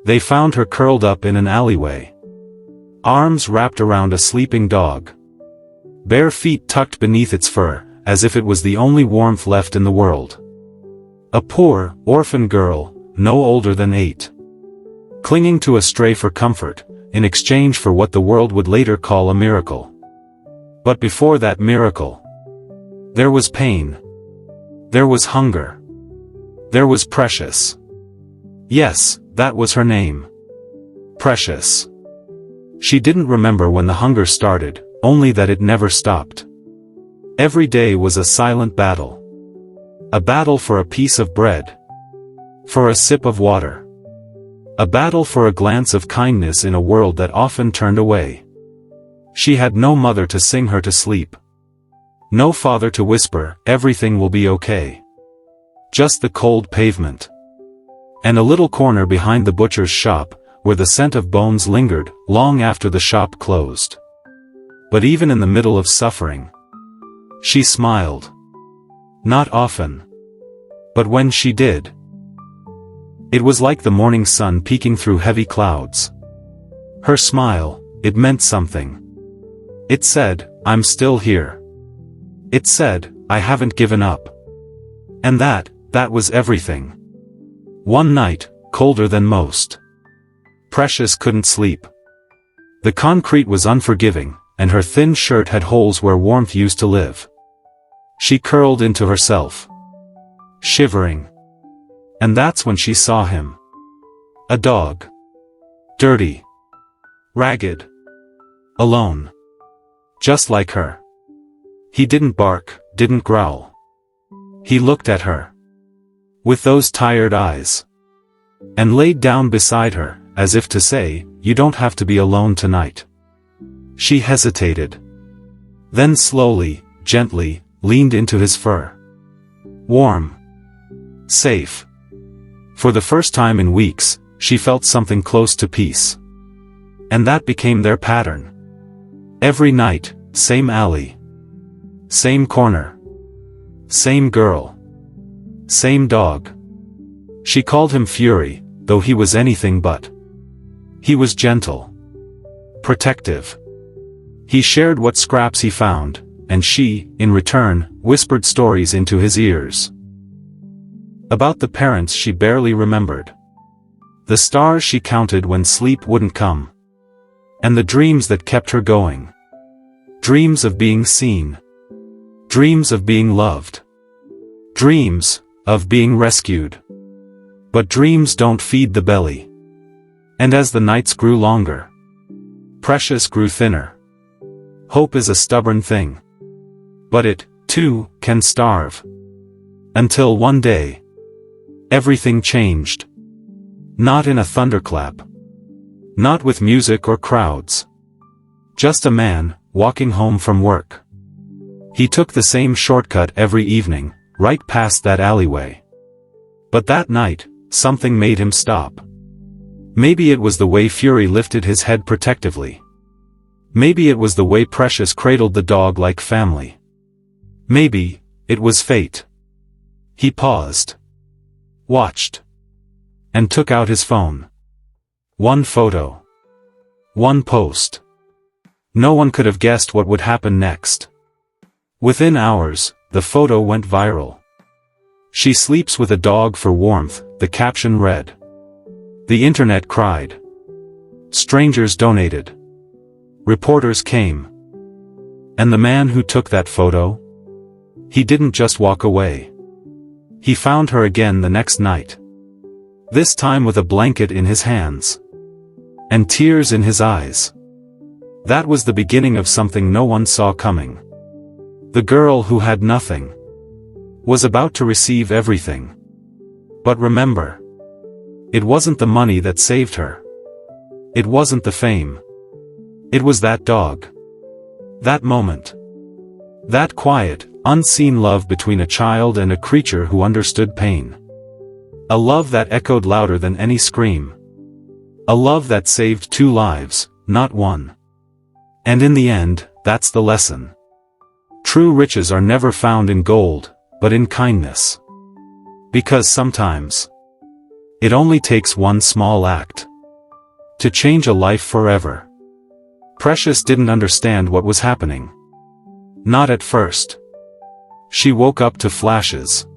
They found her curled up in an alleyway. Arms wrapped around a sleeping dog. Bare feet tucked beneath its fur, as if it was the only warmth left in the world. A poor, orphan girl, no older than 8. Clinging to a stray for comfort, in exchange for what the world would later call a miracle. But before that miracle, there was pain. There was hunger. There was Precious. Yes, that was her name. Precious. She didn't remember when the hunger started, only that it never stopped. Every day was a silent battle. A battle for a piece of bread. For a sip of water. A battle for a glance of kindness in a world that often turned away. She had no mother to sing her to sleep. No father to whisper, "Everything will be okay." Just the cold pavement. And a little corner behind the butcher's shop, where the scent of bones lingered, long after the shop closed. But even in the middle of suffering, she smiled. Not often. But when she did, it was like the morning sun peeking through heavy clouds. Her smile, it meant something. It said, "I'm still here." It said, "I haven't given up." And that was everything. One night, colder than most, Precious couldn't sleep. The concrete was unforgiving, and her thin shirt had holes where warmth used to live. She curled into herself, shivering. And that's when she saw him. A dog. Dirty. Ragged. Alone. Just like her. He didn't bark, didn't growl. He looked at her. With those tired eyes. And laid down beside her, as if to say, "You don't have to be alone tonight." She hesitated. Then slowly, gently, leaned into his fur. Warm. Safe. For the first time in weeks, she felt something close to peace. And that became their pattern. Every night, same alley. Same corner. Same girl. Same dog. She called him Fury, though he was anything but. He was gentle. Protective. He shared what scraps he found, and she, in return, whispered stories into his ears. About the parents she barely remembered. The stars she counted when sleep wouldn't come. And the dreams that kept her going. Dreams of being seen. Dreams of being loved. Dreams of being rescued. But dreams don't feed the belly. And as the nights grew longer, Precious grew thinner. Hope is a stubborn thing. But it, too, can starve. Until one day, everything changed. Not in a thunderclap. Not with music or crowds. Just a man, walking home from work. He took the same shortcut every evening, right past that alleyway. But that night, something made him stop. Maybe it was the way Fury lifted his head protectively. Maybe it was the way Precious cradled the dog like family. Maybe it was fate. He paused. Watched. And took out his phone. One photo. One post. No one could have guessed what would happen next. Within hours, the photo went viral. "She sleeps with a dog for warmth," the caption read. The internet cried. Strangers donated. Reporters came. And the man who took that photo? He didn't just walk away. He found her again the next night. This time with a blanket in his hands. And tears in his eyes. That was the beginning of something no one saw coming. The girl who had nothing was about to receive everything. But remember, it wasn't the money that saved her. It wasn't the fame. It was that dog. That moment. That quiet, unseen love between a child and a creature who understood pain. A love that echoed louder than any scream. A love that saved 2 lives, not 1. And in the end, that's the lesson. True riches are never found in gold, but in kindness. Because sometimes, it only takes one small act. To change a life forever. Precious didn't understand what was happening. Not at first. She woke up to flashes.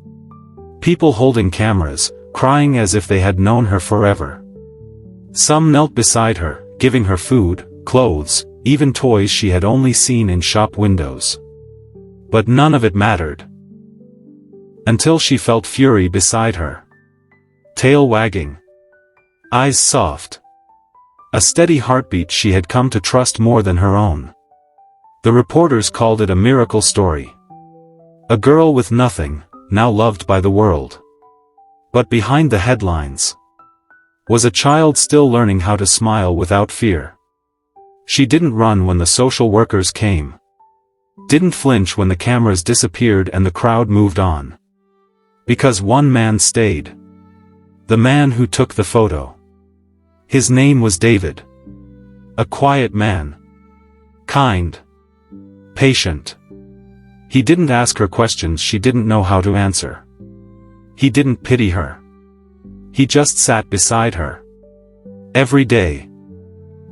People holding cameras, crying as if they had known her forever. Some knelt beside her, giving her food, clothes, even toys she had only seen in shop windows. But none of it mattered. Until she felt Fury beside her. Tail wagging. Eyes soft. A steady heartbeat she had come to trust more than her own. The reporters called it a miracle story. A girl with nothing, now loved by the world. But behind the headlines was a child still learning how to smile without fear. She didn't run when the social workers came. Didn't flinch when the cameras disappeared and the crowd moved on. Because one man stayed. The man who took the photo. His name was David. A quiet man. Kind. Patient. He didn't ask her questions she didn't know how to answer. He didn't pity her. He just sat beside her. Every day.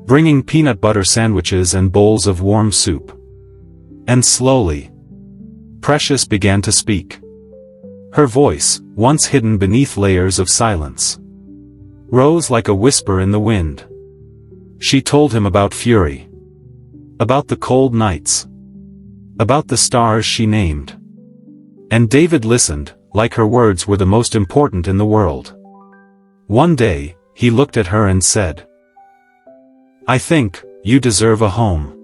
Bringing peanut butter sandwiches and bowls of warm soup. And slowly, Precious began to speak. Her voice, once hidden beneath layers of silence, rose like a whisper in the wind. She told him about Fury. About the cold nights. About the stars she named. And David listened, like her words were the most important in the world. One day, he looked at her and said, "I think, you deserve a home."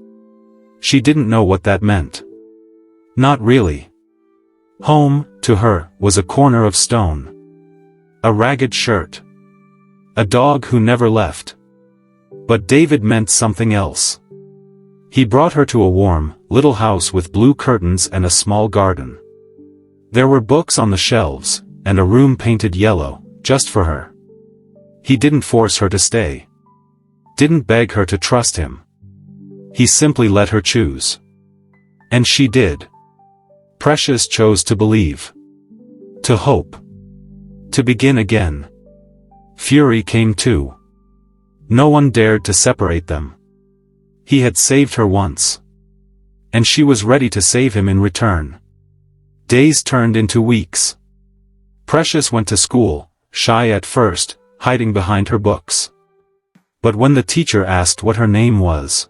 She didn't know what that meant. Not really. Home, to her, was a corner of stone. A ragged shirt. A dog who never left. But David meant something else. He brought her to a warm, little house with blue curtains and a small garden. There were books on the shelves, and a room painted yellow, just for her. He didn't force her to stay. Didn't beg her to trust him. He simply let her choose. And she did. Precious chose to believe. To hope. To begin again. Fury came too. No one dared to separate them. He had saved her once. And she was ready to save him in return. Days turned into weeks. Precious went to school, shy at first, hiding behind her books. But when the teacher asked what her name was,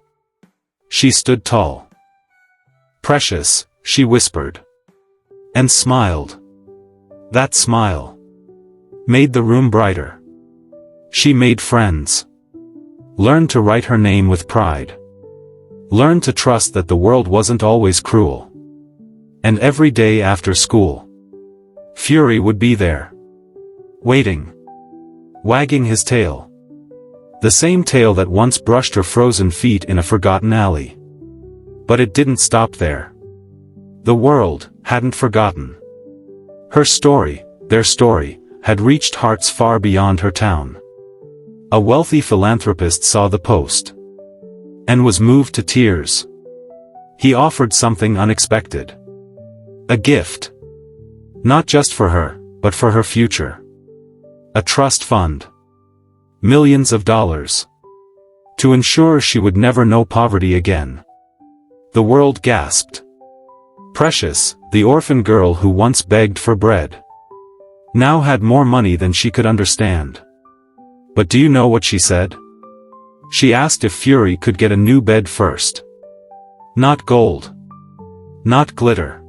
she stood tall. "Precious," she whispered. And smiled. That smile made the room brighter. She made friends. Learned to write her name with pride. Learned to trust that the world wasn't always cruel. And every day after school, Fury would be there. Waiting. Wagging his tail. The same tail that once brushed her frozen feet in a forgotten alley. But it didn't stop there. The world hadn't forgotten. Her story, their story, had reached hearts far beyond her town. A wealthy philanthropist saw the post. And was moved to tears. He offered something unexpected. A gift. Not just for her, but for her future. A trust fund. Millions of dollars. To ensure she would never know poverty again. The world gasped. Precious, the orphan girl who once begged for bread, now had more money than she could understand. But do you know what she said? She asked if Fury could get a new bed first. Not gold. Not glitter.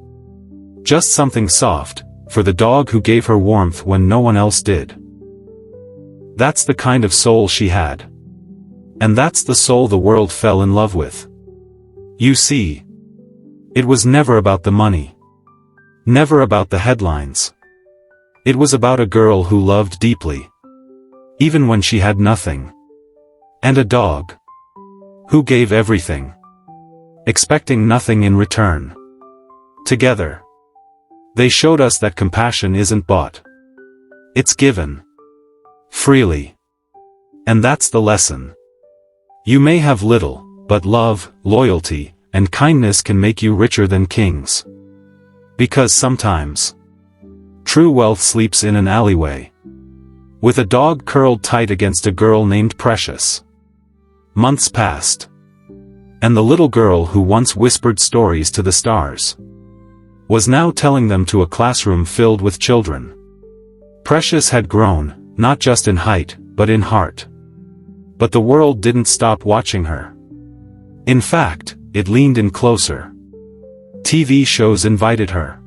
Just something soft, for the dog who gave her warmth when no one else did. That's the kind of soul she had. And that's the soul the world fell in love with. You see, it was never about the money. Never about the headlines. It was about a girl who loved deeply. Even when she had nothing. And a dog who gave everything, expecting nothing in return. Together, they showed us that compassion isn't bought. It's given. Freely. And that's the lesson. You may have little, but love, loyalty, and kindness can make you richer than kings. Because sometimes, true wealth sleeps in an alleyway. With a dog curled tight against a girl named Precious. Months passed. And the little girl who once whispered stories to the stars was now telling them to a classroom filled with children. Precious had grown, not just in height, but in heart. But the world didn't stop watching her. In fact, it leaned in closer. TV shows invited her.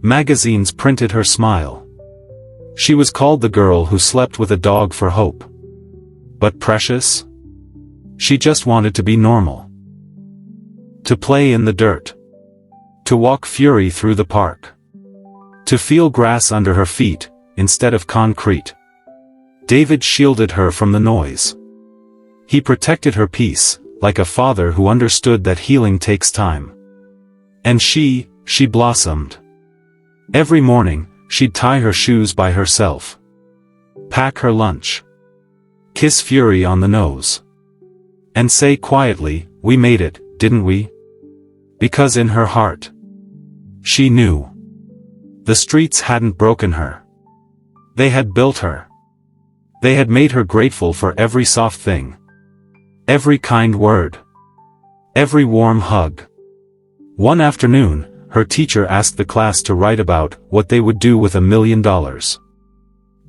Magazines printed her smile. She was called the girl who slept with a dog for hope. But Precious? She just wanted to be normal. To play in the dirt. To walk Fury through the park. To feel grass under her feet, instead of concrete. David shielded her from the noise. He protected her peace, like a father who understood that healing takes time. And she blossomed. Every morning, she'd tie her shoes by herself. Pack her lunch. Kiss Fury on the nose. And say quietly, "We made it, didn't we?" Because in her heart, she knew. The streets hadn't broken her. They had built her. They had made her grateful for every soft thing. Every kind word. Every warm hug. One afternoon, her teacher asked the class to write about what they would do with $1 million.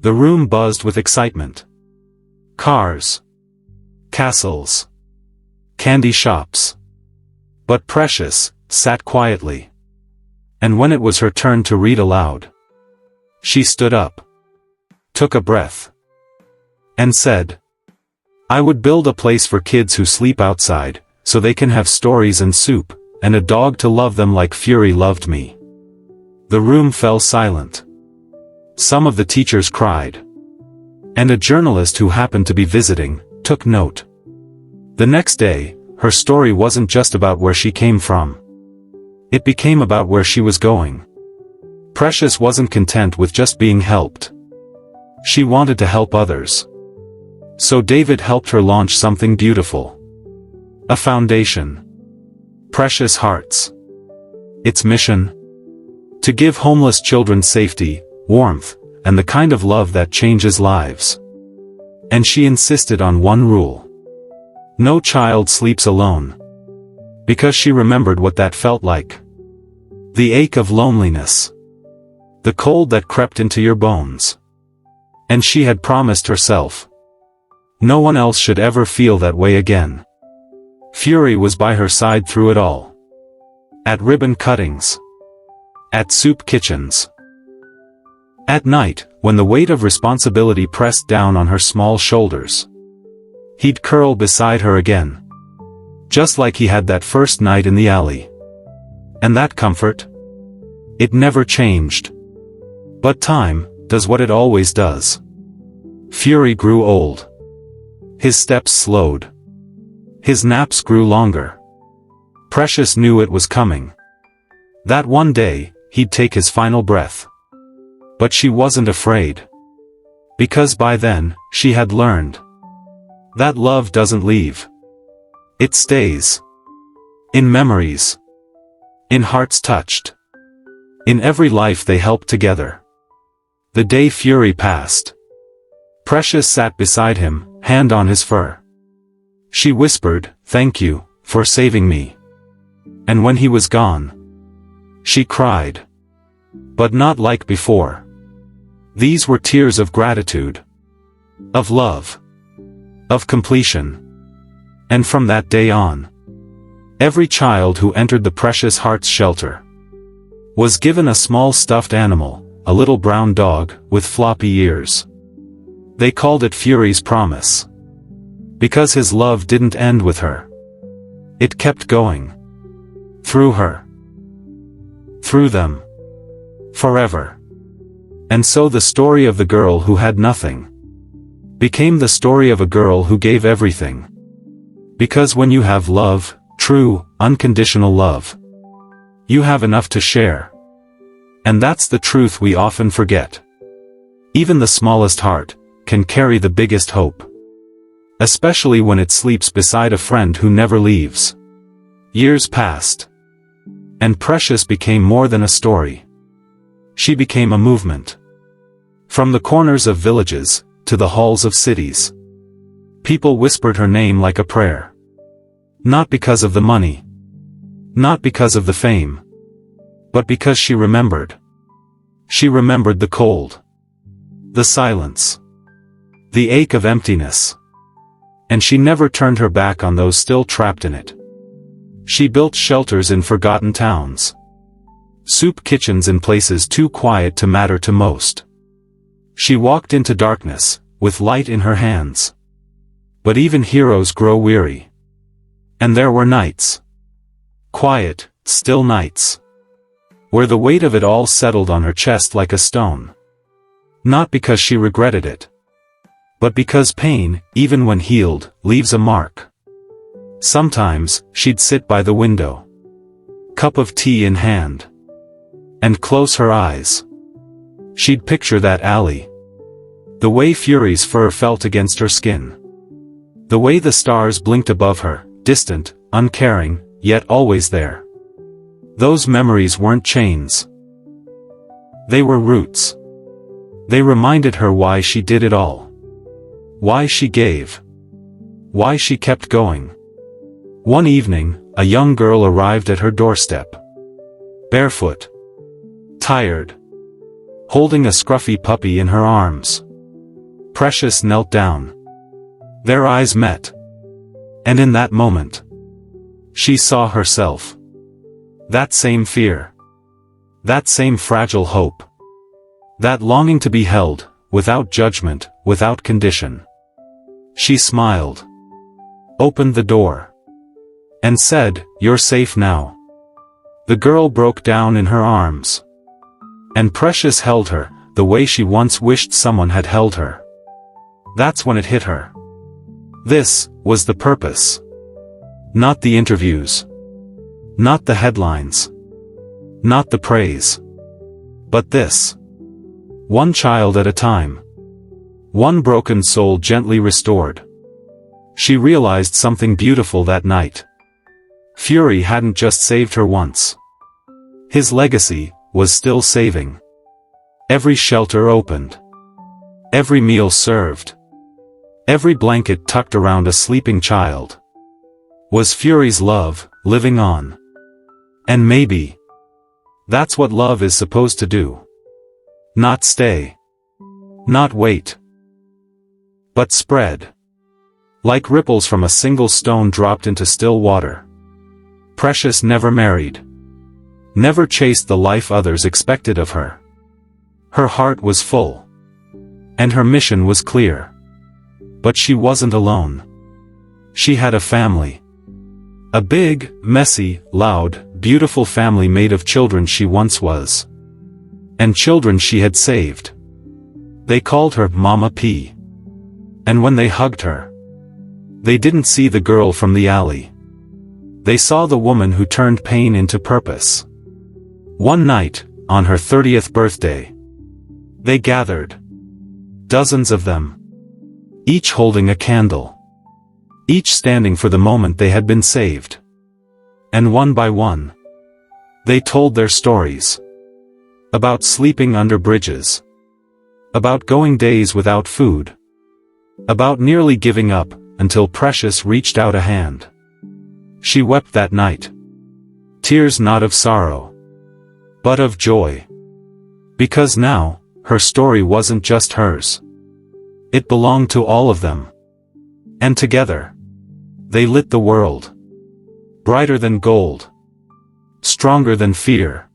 The room buzzed with excitement. Cars. Castles. Candy shops. But Precious sat quietly. And when it was her turn to read aloud, she stood up, took a breath, and said, "I would build a place for kids who sleep outside, so they can have stories and soup, and a dog to love them like Fury loved me." The room fell silent. Some of the teachers cried. And a journalist who happened to be visiting took note. The next day, her story wasn't just about where she came from. It became about where she was going. Precious wasn't content with just being helped. She wanted to help others. So David helped her launch something beautiful. A foundation. Precious Hearts. Its mission? To give homeless children safety, warmth, and the kind of love that changes lives. And she insisted on one rule. No child sleeps alone. Because she remembered what that felt like. The ache of loneliness. The cold that crept into your bones. And she had promised herself, no one else should ever feel that way again. Fury was by her side through it all. At ribbon cuttings. At soup kitchens. At night, when the weight of responsibility pressed down on her small shoulders, he'd curl beside her again. Just like he had that first night in the alley. And that comfort? It never changed. But time does what it always does. Fury grew old. His steps slowed. His naps grew longer. Precious knew it was coming. That one day, he'd take his final breath. But she wasn't afraid. Because by then, she had learned that love doesn't leave. It stays. In memories. In hearts touched. In every life they helped together. The day Fury passed, Precious sat beside him, hand on his fur. She whispered, "Thank you, for saving me." And when he was gone, she cried. But not like before. These were tears of gratitude. Of love. Of completion. And from that day on, every child who entered the Precious Hearts shelter was given a small stuffed animal, a little brown dog, with floppy ears. They called it Fury's Promise. Because his love didn't end with her. It kept going. Through her. Through them. Forever. And so the story of the girl who had nothing became the story of a girl who gave everything. Because when you have love, true, unconditional love, you have enough to share. And that's the truth we often forget. Even the smallest heart can carry the biggest hope. Especially when it sleeps beside a friend who never leaves. Years passed. And Precious became more than a story. She became a movement. From the corners of villages, to the halls of cities. People whispered her name like a prayer. Not because of the money. Not because of the fame. But because she remembered. She remembered the cold. The silence. The ache of emptiness. And she never turned her back on those still trapped in it. She built shelters in forgotten towns. Soup kitchens in places too quiet to matter to most. She walked into darkness, with light in her hands. But even heroes grow weary. And there were nights. Quiet, still nights. Where the weight of it all settled on her chest like a stone. Not because she regretted it. But because pain, even when healed, leaves a mark. Sometimes, she'd sit by the window. Cup of tea in hand. And close her eyes. She'd picture that alley. The way Fury's fur felt against her skin. The way the stars blinked above her, distant, uncaring, yet always there. Those memories weren't chains. They were roots. They reminded her why she did it all. Why she gave. Why she kept going. One evening, a young girl arrived at her doorstep. Barefoot. Tired. Holding a scruffy puppy in her arms. Precious knelt down. Their eyes met. And in that moment, she saw herself. That same fear. That same fragile hope. That longing to be held, without judgment, without condition. She smiled. Opened the door. And said, "You're safe now." The girl broke down in her arms. And Precious held her, the way she once wished someone had held her. That's when it hit her. This was the purpose. Not the interviews. Not the headlines. Not the praise. But this. One child at a time. One broken soul gently restored. She realized something beautiful that night. Fury hadn't just saved her once. His legacy was still saving. Every shelter opened. Every meal served. Every blanket tucked around a sleeping child. Was Fury's love, living on. And maybe. That's what love is supposed to do. Not stay. Not wait. But spread. Like ripples from a single stone dropped into still water. Precious never married. Never chased the life others expected of her. Her heart was full. And her mission was clear. But she wasn't alone. She had a family. A big, messy, loud, beautiful family made of children she once was. And children she had saved. They called her Mama P. And when they hugged her, they didn't see the girl from the alley. They saw the woman who turned pain into purpose. One night, on her 30th birthday, they gathered. Dozens of them. Each holding a candle. Each standing for the moment they had been saved. And one by one, they told their stories. About sleeping under bridges. About going days without food. About nearly giving up, until Precious reached out a hand. She wept that night. Tears not of sorrow, but of joy. Because now, her story wasn't just hers. It belonged to all of them. And together, they lit the world. Brighter than gold. Stronger than fear.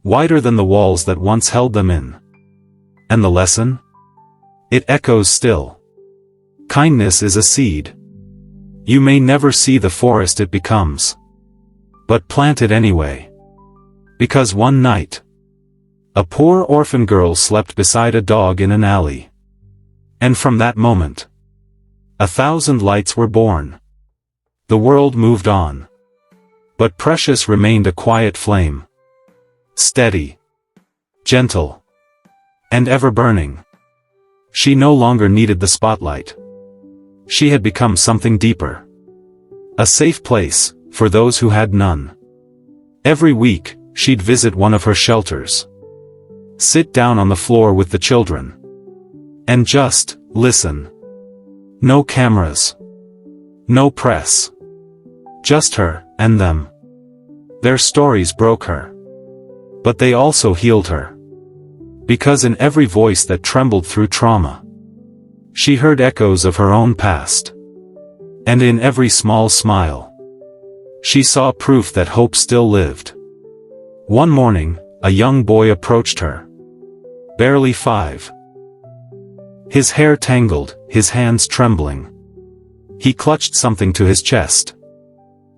Wider than the walls that once held them in. And the lesson? It echoes still. Kindness is a seed. You may never see the forest it becomes. But plant it anyway. Because one night, a poor orphan girl slept beside a dog in an alley. And from that moment, 1,000 lights were born. The world moved on. But Precious remained a quiet flame. Steady. Gentle. And ever burning. She no longer needed the spotlight. She had become something deeper. A safe place, for those who had none. Every week, she'd visit one of her shelters. Sit down on the floor with the children. And just listen. No cameras. No press. Just her, and them. Their stories broke her. But they also healed her. Because in every voice that trembled through trauma, she heard echoes of her own past. And in every small smile, she saw proof that hope still lived. One morning, a young boy approached her. Barely 5. His hair tangled, his hands trembling. He clutched something to his chest.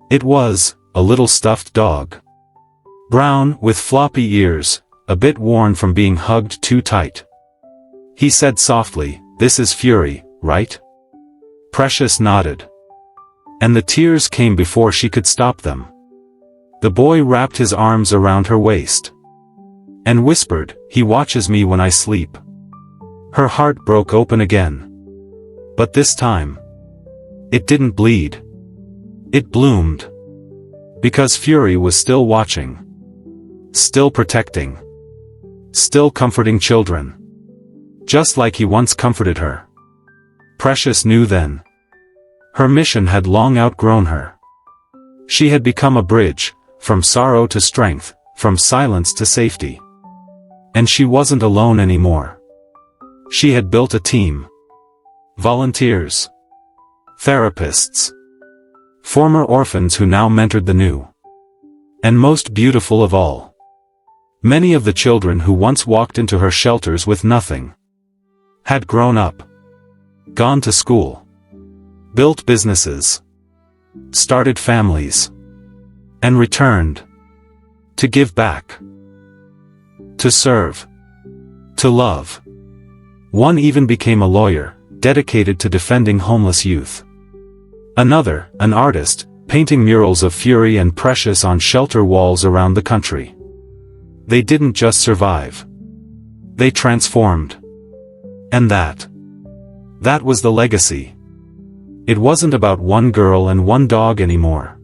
It was a little stuffed dog. Brown, with floppy ears, a bit worn from being hugged too tight. He said softly, "This is Fury, right?" Precious nodded. And the tears came before she could stop them. The boy wrapped his arms around her waist. And whispered, "He watches me when I sleep." Her heart broke open again. But this time, it didn't bleed. It bloomed. Because Fury was still watching. Still protecting. Still comforting children. Just like he once comforted her. Precious knew then. Her mission had long outgrown her. She had become a bridge, from sorrow to strength, from silence to safety. And she wasn't alone anymore. She had built a team. Volunteers. Therapists. Former orphans who now mentored the new. And most beautiful of all, many of the children who once walked into her shelters with nothing had grown up, gone to school, built businesses, started families, and returned to give back, to serve, to love. One even became a lawyer, dedicated to defending homeless youth. Another, an artist, painting murals of Fury and Precious on shelter walls around the country. They didn't just survive. They transformed. And that was the legacy. It wasn't about one girl and one dog anymore.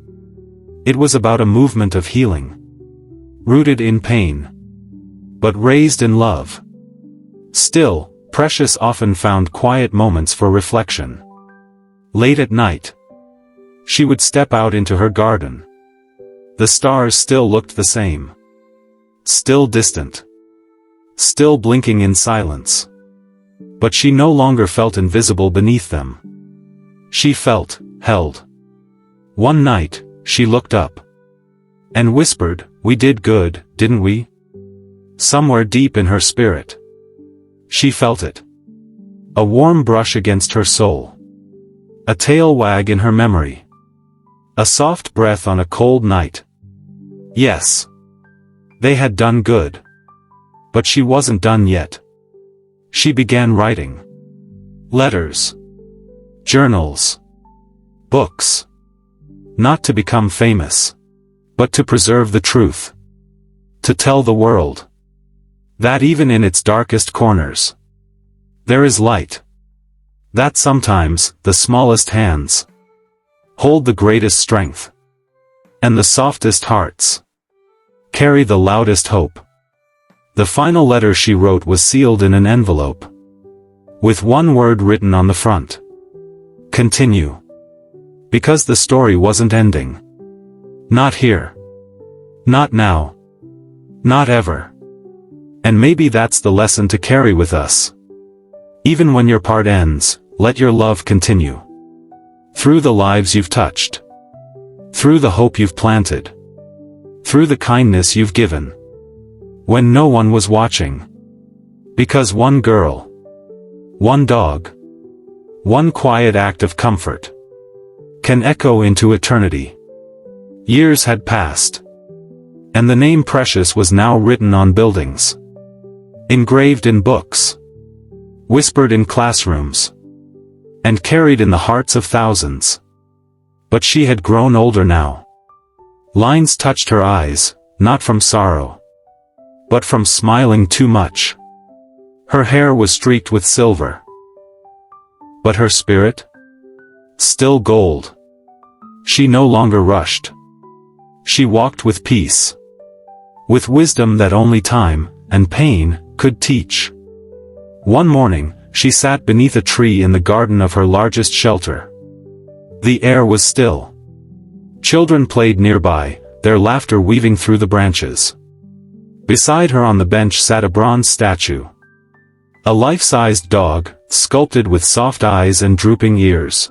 It was about a movement of healing. Rooted in pain. But raised in love. Still, Precious often found quiet moments for reflection. Late at night, she would step out into her garden. The stars still looked the same. Still distant. Still blinking in silence. But she no longer felt invisible beneath them. She felt held. One night, she looked up. And whispered, "We did good, didn't we?" Somewhere deep in her spirit. She felt it. A warm brush against her soul. A tail wag in her memory. A soft breath on a cold night. Yes. They had done good. But she wasn't done yet. She began writing. Letters. Journals. Books. Not to become famous. But to preserve the truth. To tell the world that even in its darkest corners, there is light. That sometimes, the smallest hands hold the greatest strength. And the softest hearts carry the loudest hope. The final letter she wrote was sealed in an envelope. With one word written on the front. Continue. Because the story wasn't ending. Not here. Not now. Not ever. And maybe that's the lesson to carry with us. Even when your part ends, let your love continue. Through the lives you've touched. Through the hope you've planted. Through the kindness you've given. When no one was watching. Because one girl. One dog. One quiet act of comfort. Can echo into eternity. Years had passed. And the name Precious was now written on buildings. Engraved in books. Whispered in classrooms. And carried in the hearts of thousands. But she had grown older now. Lines touched her eyes, not from sorrow. But from smiling too much. Her hair was streaked with silver. But her spirit? Still gold. She no longer rushed. She walked with peace. With wisdom that only time, and pain, could teach. One morning, she sat beneath a tree in the garden of her largest shelter. The air was still. Children played nearby, their laughter weaving through the branches. Beside her on the bench sat a bronze statue. A life-sized dog, sculpted with soft eyes and drooping ears.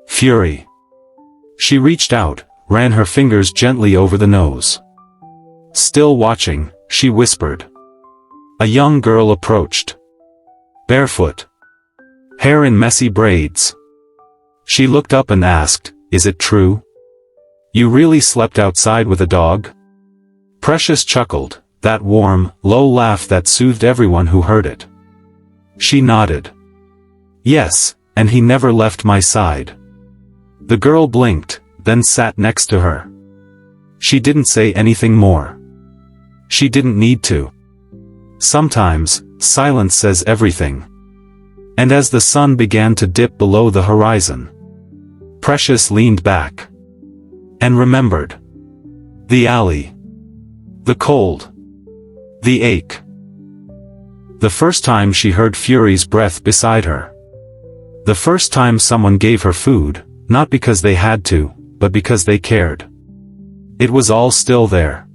Fury. She reached out, ran her fingers gently over the nose. Still watching, she whispered. A young girl approached. Barefoot. Hair in messy braids. She looked up and asked, "Is it true? You really slept outside with a dog?" Precious chuckled, that warm, low laugh that soothed everyone who heard it. She nodded. Yes, and he never left my side. The girl blinked, then sat next to her. She didn't say anything more. She didn't need to. Sometimes, silence says everything. And as the sun began to dip below the horizon, Precious leaned back. And remembered. The alley. The cold. The ache. The first time she heard Fury's breath beside her. The first time someone gave her food, not because they had to, but because they cared. It was all still there.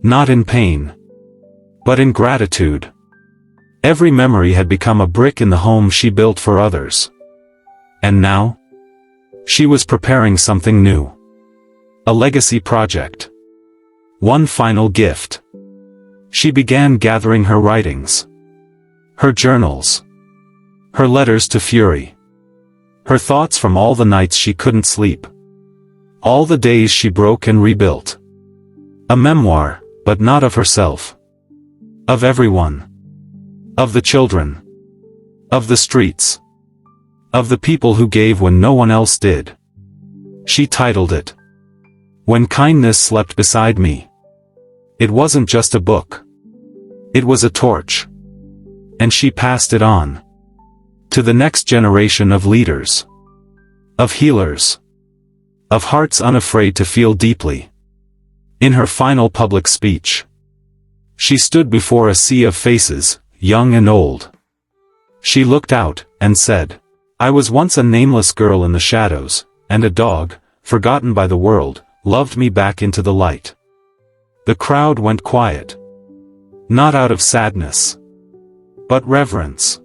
Not in pain. But in gratitude. Every memory had become a brick in the home she built for others. And now? She was preparing something new. A legacy project. One final gift. She began gathering her writings. Her journals. Her letters to Fury. Her thoughts from all the nights she couldn't sleep. All the days she broke and rebuilt. A memoir, but not of herself. Of everyone. Of the children. Of the streets. Of the people who gave when no one else did. She titled it, When Kindness Slept Beside Me. It wasn't just a book. It was a torch. And she passed it on. To the next generation of leaders. Of healers. Of hearts unafraid to feel deeply. In her final public speech, she stood before a sea of faces, young and old. She looked out, and said, I was once a nameless girl in the shadows, and a dog, forgotten by the world, loved me back into the light. The crowd went quiet. Not out of sadness, but reverence.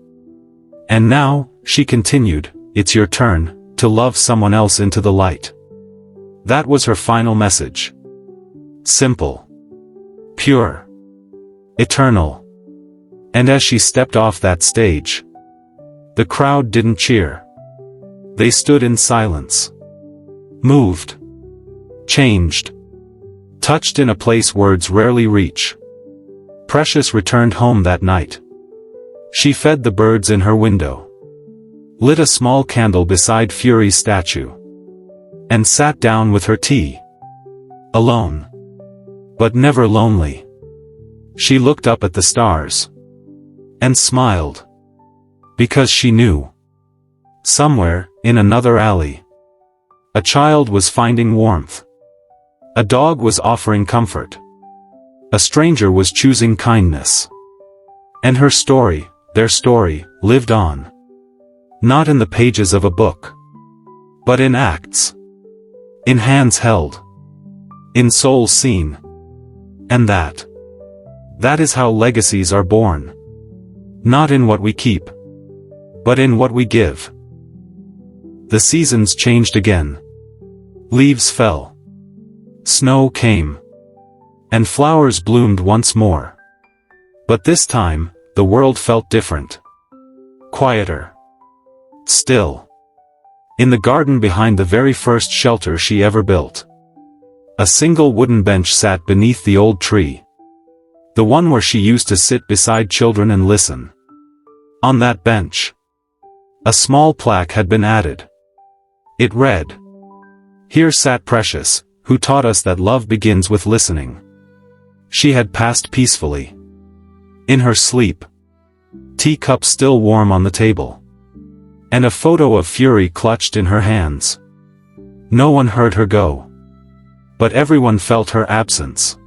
And now, she continued, it's your turn, to love someone else into the light. That was her final message. Simple. Pure. Eternal. And as she stepped off that stage, the crowd didn't cheer. They stood in silence. Moved. Changed. Touched in a place words rarely reach. Precious returned home that night. She fed the birds in her window. Lit a small candle beside Fury's statue. And sat down with her tea. Alone. But never lonely. She looked up at the stars. And smiled. Because she knew. Somewhere, in another alley, a child was finding warmth. A dog was offering comfort. A stranger was choosing kindness. And her story, their story, lived on. Not in the pages of a book. But in acts. In hands held. In souls seen. And that is how legacies are born. Not in what we keep. But in what we give. The seasons changed again. Leaves fell. Snow came. And flowers bloomed once more. But this time, the world felt different. Quieter. Still. In the garden behind the very first shelter she ever built. A single wooden bench sat beneath the old tree. The one where she used to sit beside children and listen. On that bench, a small plaque had been added. It read, Here sat Precious, who taught us that love begins with listening. She had passed peacefully. In her sleep. Teacup still warm on the table. And a photo of Fury clutched in her hands. No one heard her go. But everyone felt her absence.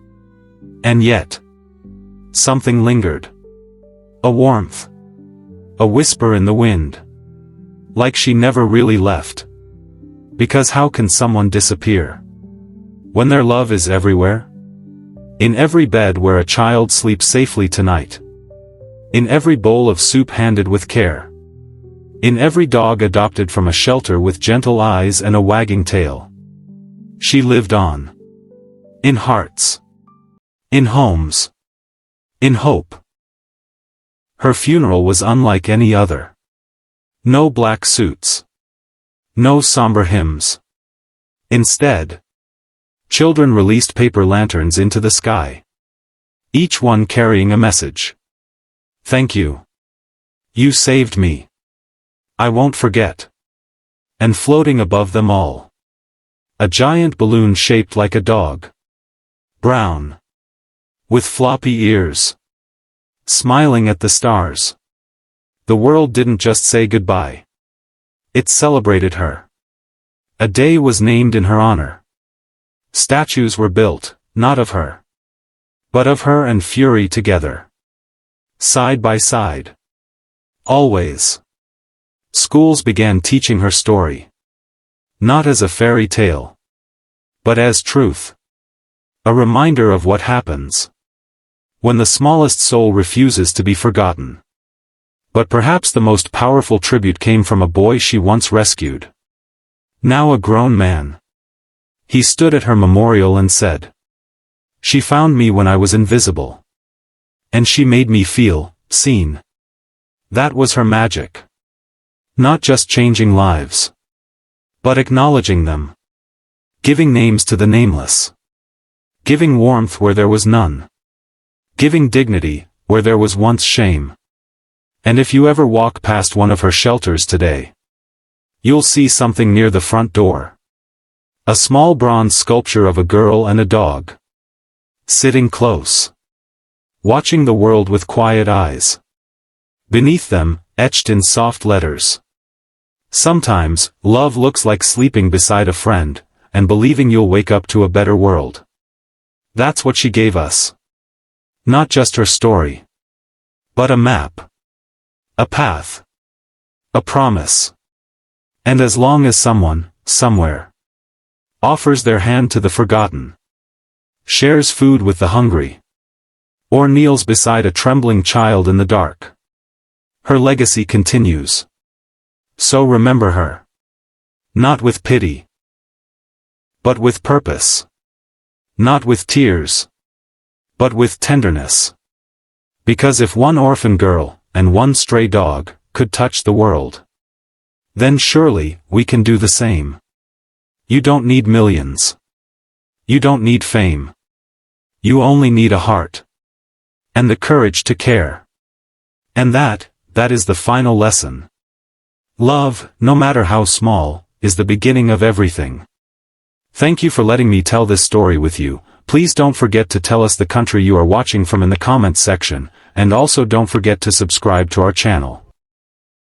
And yet, something lingered. A warmth. A whisper in the wind. Like she never really left. Because how can someone disappear when their love is everywhere? In every bed where a child sleeps safely tonight. In every bowl of soup handed with care. In every dog adopted from a shelter with gentle eyes and a wagging tail. She lived on. In hearts. In homes. In hope. Her funeral was unlike any other. No black suits. No somber hymns. Instead, children released paper lanterns into the sky. Each one carrying a message. Thank you. You saved me. I won't forget. And floating above them all. A giant balloon shaped like a dog. Brown. With floppy ears. Smiling at the stars. The world didn't just say goodbye. It celebrated her. A day was named in her honor. Statues were built, not of her, but of her and Fury together. Side by side. Always. Schools began teaching her story. Not as a fairy tale, but as truth. A reminder of what happens when the smallest soul refuses to be forgotten. But perhaps the most powerful tribute came from a boy she once rescued. Now a grown man. He stood at her memorial and said, "She found me when I was invisible. And she made me feel seen." That was her magic. Not just changing lives, but acknowledging them. Giving names to the nameless. Giving warmth where there was none. Giving dignity where there was once shame. And if you ever walk past one of her shelters today, you'll see something near the front door. A small bronze sculpture of a girl and a dog. Sitting close. Watching the world with quiet eyes. Beneath them, etched in soft letters. Sometimes, love looks like sleeping beside a friend, and believing you'll wake up to a better world. That's what she gave us. Not just her story, but a map. A path. A promise. And as long as someone, somewhere, offers their hand to the forgotten, shares food with the hungry, or kneels beside a trembling child in the dark, her legacy continues. So remember her. Not with pity, but with purpose. Not with tears, but with tenderness. Because if one orphan girl, and one stray dog, could touch the world, then surely, we can do the same. You don't need millions. You don't need fame. You only need a heart. And the courage to care. And that is the final lesson. Love, no matter how small, is the beginning of everything. Thank you for letting me tell this story with you. Please don't forget to tell us the country you are watching from in the comments section, and also don't forget to subscribe to our channel.